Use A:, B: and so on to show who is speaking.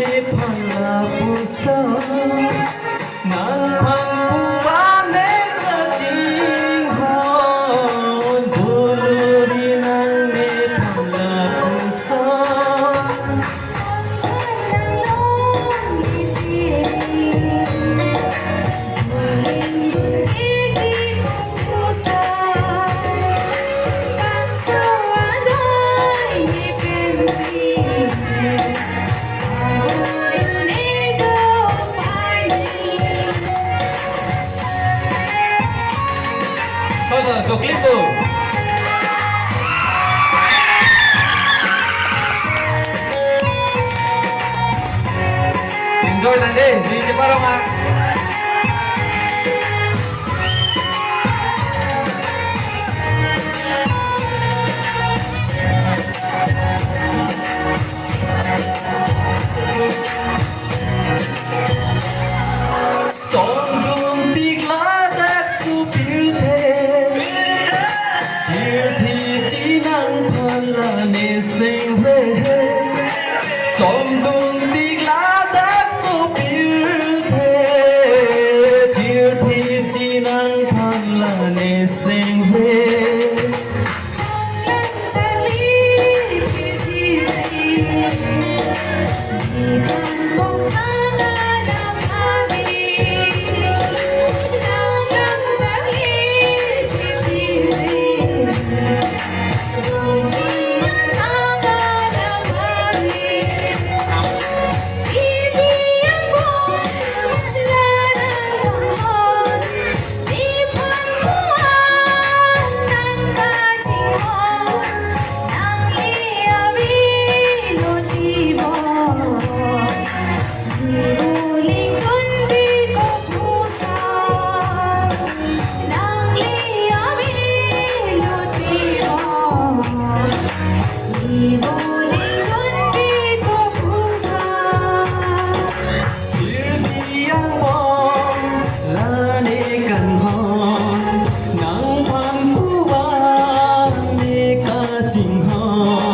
A: 팔라부서 낭만부와 내가 진호 돌돌이 낭내 팔라부서 Untuk klip tuh. Enjoy nanti di Ciparongan. Song tigladak supir chỉ năng hơn là nề sinh về xóm đường đi lá đất số biểu thế chiều thì chỉ năng hơn là nề sinh về Hãy subscribe cho kênh Ghiền Mì Gõ để không bỏ lỡ